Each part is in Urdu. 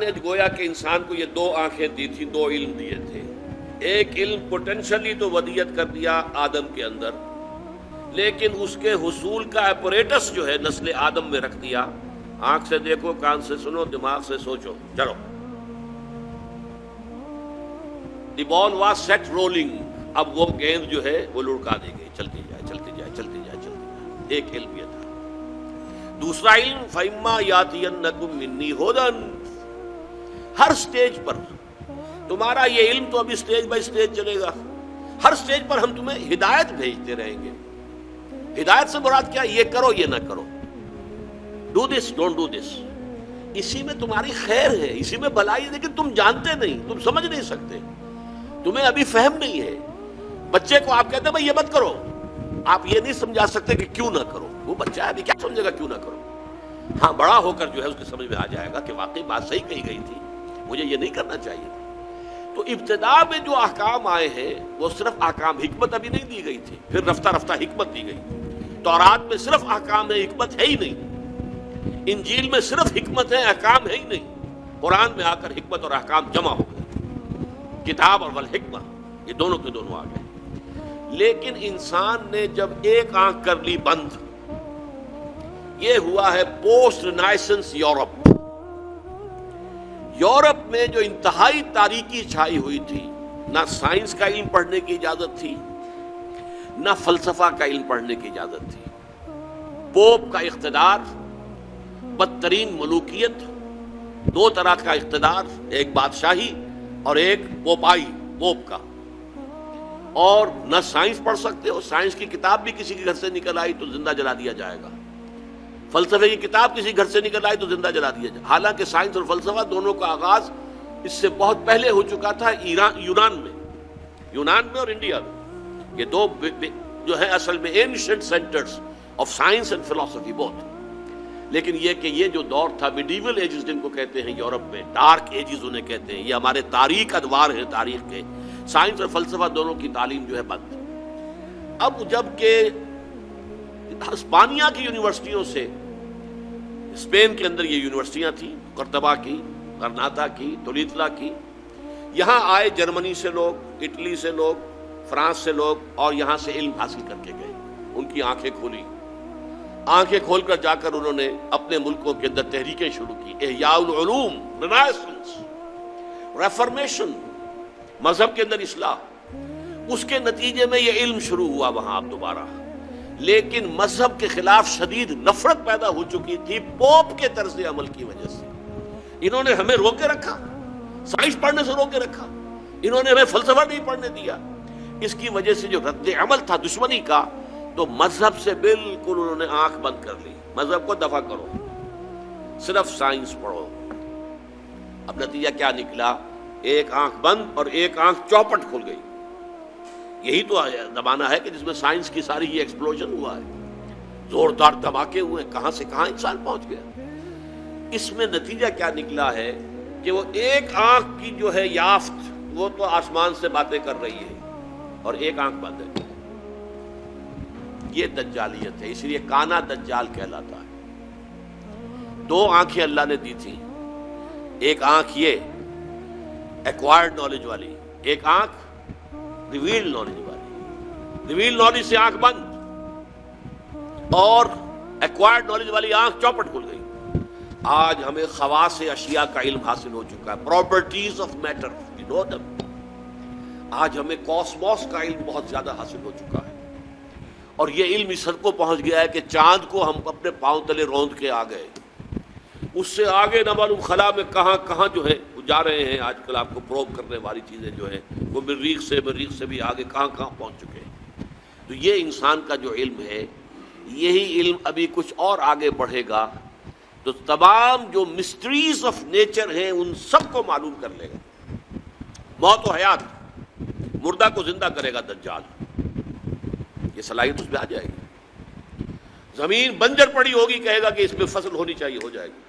نے گویا کہ انسان کو یہ دو آنکھیں دی تھی، دو علم دیے تھے. ایک علم پوٹینشلی تو ودیت کر دیا آدم کے اندر، لیکن اس کے حصول کا اپریٹس جو ہے نسل آدم میں رکھ دیا. آنکھ سے دیکھو، کان سے سنو، دماغ سے سوچو، چلو. دی بال واز سیٹ رولنگ. اب وہ گیند جو ہے وہ لڑکا دی گئی، چلتی جائے چلتی جائے چلتی جائے چلتی جائے. ایک علم یہ تھا. دوسرا علم فَإِمَّا يَأْتِيَنَّكُم مِّنِّي هُدًى. ہر سٹیج پر تمہارا یہ علم تو ابھی سٹیج بائی سٹیج چلے گا. ہر سٹیج پر ہم تمہیں ہدایت بھیجتے رہیں گے. ہدایت سے مراد کیا؟ یہ کرو، یہ نہ کرو. Do this, don't do this. اسی میں تمہاری خیر ہے، اسی میں بھلائی ہے، لیکن تم جانتے نہیں، تم سمجھ نہیں سکتے، تمہیں ابھی فہم نہیں ہے. بچے کو آپ کہتے ہیں بھائی یہ مت کرو، آپ یہ نہیں سمجھا سکتے کہ کیوں نہ کرو. وہ بچہ ہے ابھی کیا سمجھے گا کیوں نہ کرو. ہاں، بڑا ہو کر جو ہے اس کی سمجھ میں آ جائے گا کہ واقعی بات صحیح کہی گئی تھی، مجھے یہ نہیں کرنا چاہیے تھا. تو ابتدا میں جو احکام آئے ہیں وہ صرف احکام، حکمت ابھی نہیں دی گئی تھی. پھر رفتہ رفتہ حکمت دی گئی. تورات میں صرف احکام ہے، حکمت ہے ہی نہیں. انجیل میں صرف حکمت ہے، احکام ہے ہی نہیں. قرآن میں آ کر حکمت اور احکام جمع ہو گئے. کتاب اور والحکمہ یہ دونوں کے دونوں آ گئے. لیکن انسان نے جب ایک آنکھ کر لی بند، یہ ہوا ہے پوسٹ رینائسنس یورپ. یورپ میں جو انتہائی تاریکی چھائی ہوئی تھی، نہ سائنس کا علم پڑھنے کی اجازت تھی، نہ فلسفہ کا علم پڑھنے کی اجازت تھی. پوپ کا اقتدار، بدترین ملوکیت، دو طرح کا اقتدار، ایک بادشاہی اور ایک پوپائی، پوپ کا. اور نہ سائنس پڑھ سکتے ہو، سائنس کی کتاب بھی کسی کے گھر سے نکل آئی تو زندہ جلا دیا جائے گا. فلسفے کی کتاب کسی گھر سے نکل آئی تو زندہ جلا دیا جائے. حالانکہ سائنس اور فلسفہ دونوں کا آغاز اس سے بہت پہلے ہو چکا تھا یونان میں اور انڈیا میں. یہ دو جو ہے اصل میں ancient centres of science and فلسفی بہت. لیکن یہ کہ یہ جو دور تھا میڈیول ایجز جن کو کہتے ہیں یورپ میں، ڈارک ایجز انہیں کہتے ہیں، یہ ہمارے تاریخ ادوار ہیں تاریخ کے. سائنس اور فلسفہ دونوں کی تعلیم جو ہے بند. اب جب کہ ہسپانیہ کی یونیورسٹیوں سے، اسپین کے اندر یہ یونیورسٹیاں تھیں، قرطبہ کی، غرناطہ کی، تولیتلا کی، یہاں آئے جرمنی سے لوگ، اٹلی سے لوگ، فرانس سے لوگ، اور یہاں سے علم حاصل کر کے گئے. ان کی آنکھیں کھولی. آنکھیں کھول کر جا کر انہوں نے اپنے ملکوں کے اندر تحریکیں شروع کی. احیاء العلوم، رینائسنس، ریفارمیشن، مذہب کے اندر اصلاح. اس کے نتیجے میں یہ علم شروع ہوا وہاں اب دوبارہ. لیکن مذہب کے خلاف شدید نفرت پیدا ہو چکی تھی پوپ کے طرز عمل کی وجہ سے. انہوں نے ہمیں روکے رکھا، سائنس پڑھنے سے روکے رکھا، انہوں نے ہمیں فلسفہ نہیں پڑھنے دیا. اس کی وجہ سے جو رد عمل تھا دشمنی کا، تو مذہب سے بالکل انہوں نے آنکھ بند کر لی. مذہب کو دفع کرو، صرف سائنس پڑھو. اب نتیجہ کیا نکلا؟ ایک آنکھ بند اور ایک آنکھ چوپٹ کھل گئی. یہی تو زمانہ ہے کہ جس میں سائنس کی ساری یہ ایکسپلوژن ہوا ہے، زوردار دھماکے ہوئے، کہاں سے کہاں انسان پہنچ گیا. اس میں نتیجہ کیا نکلا ہے کہ وہ ایک آنکھ کی جو ہے یافت، وہ تو آسمان سے باتیں کر رہی ہے اور ایک آنکھ بند ہے. یہ دجالیت ہے. اس لیے کانا دجال کہلاتا ہے. دو آنکھیں اللہ نے دی تھی. ایک آنکھ یہ ایکوائرڈ نالج والی، ایک آنکھ ریویل نالج والی. ریویل نالج سے آنکھ بند اور ایکوائرڈ نالج والی آنکھ چوپٹ کھل گئی. آج ہمیں خواص اشیاء کا علم حاصل ہو چکا ہے، properties of matter, you know دم. آج ہمیں کاسموس کا علم بہت زیادہ حاصل ہو چکا ہے، اور یہ علم اس حد کو پہنچ گیا ہے کہ چاند کو ہم اپنے پاؤں تلے روند کے آ گئے. اس سے آگے نہ معلوم خلا میں کہاں کہاں جو ہے جا رہے ہیں. آج کل آپ کو پروب کرنے والی چیزیں جو ہیں وہ مریخ سے بھی آگے کہاں کہاں پہنچ چکے ہیں. تو یہ انسان کا جو علم ہے، یہی علم ابھی کچھ اور آگے بڑھے گا تو تمام جو مسٹریز آف نیچر ہیں ان سب کو معلوم کر لے گا. موت و حیات، مردہ کو زندہ کرے گا دجال، یہ صلاحیت اس میں آ جائے گی. زمین بنجر پڑی ہوگی، کہے گا کہ اس میں فصل ہونی چاہیے، ہو جائے گی.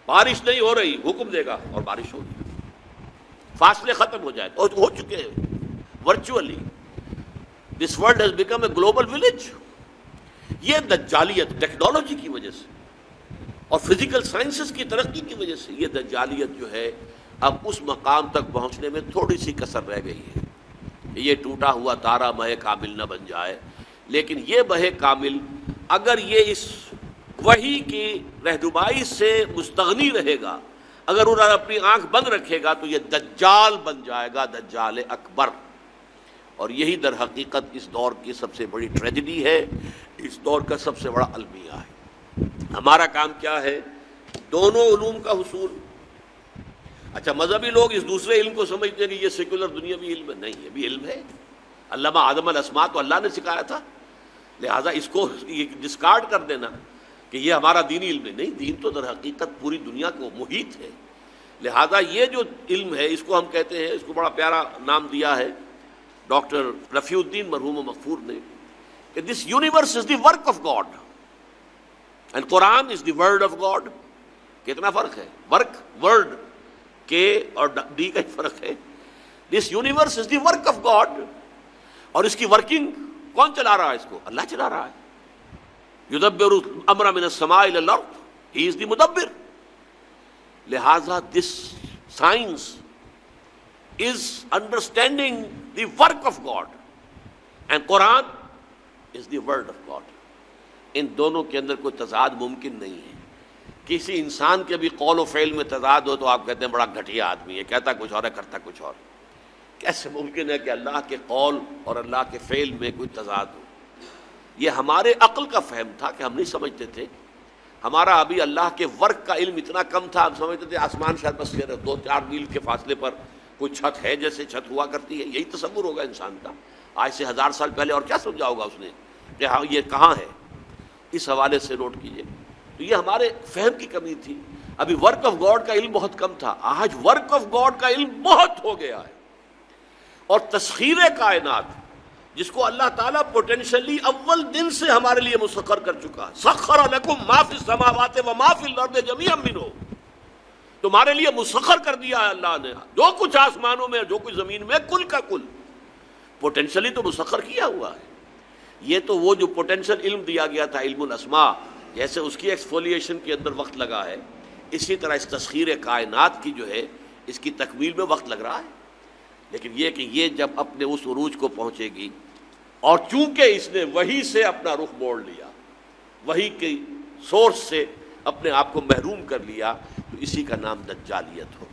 بارش نہیں ہو رہی، حکم دے گا اور بارش ہوگی. فاصلے ختم ہو جائے، اور ہو چکے ہیں virtually. This world has become a global village. یہ دجالیت ٹیکنالوجی کی وجہ سے. اور فزیکل سائنسز کی ترقی کی وجہ سے یہ دجالیت جو ہے اب اس مقام تک پہنچنے میں تھوڑی سی کسر رہ گئی ہے. یہ ٹوٹا ہوا تارا مہ کامل نہ بن جائے، لیکن یہ مہ کامل اگر یہ اس وحی کی رہنمائی سے مستغنی رہے گا، اگر انہوں نے اپنی آنکھ بند رکھے گا، تو یہ دجال بن جائے گا، دجال اکبر. اور یہی در حقیقت اس دور کی سب سے بڑی ٹریجڈی ہے، اس دور کا سب سے بڑا المیہ ہے. ہمارا کام کیا ہے؟ دونوں علوم کا حصول. اچھا، مذہبی لوگ اس دوسرے علم کو سمجھتے ہیں کہ یہ سیکولر دنیاوی علم ہے. نہیں، یہ بھی علم ہے. علامہ آدم الاسماء تو اللہ نے سکھایا تھا، لہٰذا اس کو ڈسکارڈ کر دینا کہ یہ ہمارا دینی علم ہے. نہیں، دین تو در حقیقت پوری دنیا کو محیط ہے. لہٰذا یہ جو علم ہے اس کو ہم کہتے ہیں، اس کو بڑا پیارا نام دیا ہے ڈاکٹر رفیع الدین مرحوم و مغفور نے، کہ this universe is the work of God and Quran is the word of God. کتنا فرق ہے؟ ورک، ورڈ کے اور ڈی کا فرق ہے. This universe is the work of God, اور اس کی ورکنگ کون چلا رہا ہے؟ اس کو اللہ چلا رہا ہے. یدبر الامر من السماء الى الارض، ہی از دی مدبر. لہذا this science is understanding the work of God and Quran is the word of God. ان دونوں کے اندر کوئی تضاد ممکن نہیں ہے. کسی انسان کے بھی قول و فعل میں تضاد ہو تو آپ کہتے ہیں بڑا گھٹیا آدمی ہے، کہتا کچھ اور ہے کرتا کچھ اور. کیسے ممکن ہے کہ اللہ کے قول اور اللہ کے فعل میں کوئی تضاد ہو؟ یہ ہمارے عقل کا فہم تھا کہ ہم نہیں سمجھتے تھے. ہمارا ابھی اللہ کے ورک کا علم اتنا کم تھا، ہم سمجھتے تھے آسمان شاید بس 2-4 میل کے فاصلے پر کوئی چھت ہے، جیسے چھت ہوا کرتی ہے. یہی تصور ہوگا انسان کا. آج سے 1000 سال پہلے اور کیا سمجھا ہوگا اس نے کہ ہاں یہ کہاں ہے؟ اس حوالے سے نوٹ کیجئے. تو یہ ہمارے فہم کی کمی تھی. ابھی ورک آف گاڈ کا علم بہت کم تھا، آج ورک آف گاڈ کا علم بہت ہو گیا ہے. اور تسخیر کائنات جس کو اللہ تعالیٰ پوٹینشلی اول دن سے ہمارے لیے مسخر کر چکا. سخر لکم ما فی السماوات و ما فی الارض جمیعا منہ، تمہارے لیے مسخر کر دیا ہے اللہ نے جو کچھ آسمانوں میں جو کچھ زمین میں، کل کا کل پوٹینشلی تو مسخر کیا ہوا ہے. یہ تو وہ جو پوٹینشل علم دیا گیا تھا علم الاسماء، جیسے اس کی ایکسفولیشن کے اندر وقت لگا ہے، اسی طرح اس تسخیر کائنات کی جو ہے اس کی تکمیل میں وقت لگ رہا ہے. لیکن یہ کہ یہ جب اپنے اس عروج کو پہنچے گی، اور چونکہ اس نے وحی سے اپنا رخ موڑ لیا، وحی کی سورس سے اپنے آپ کو محروم کر لیا، تو اسی کا نام دجالیت ہو.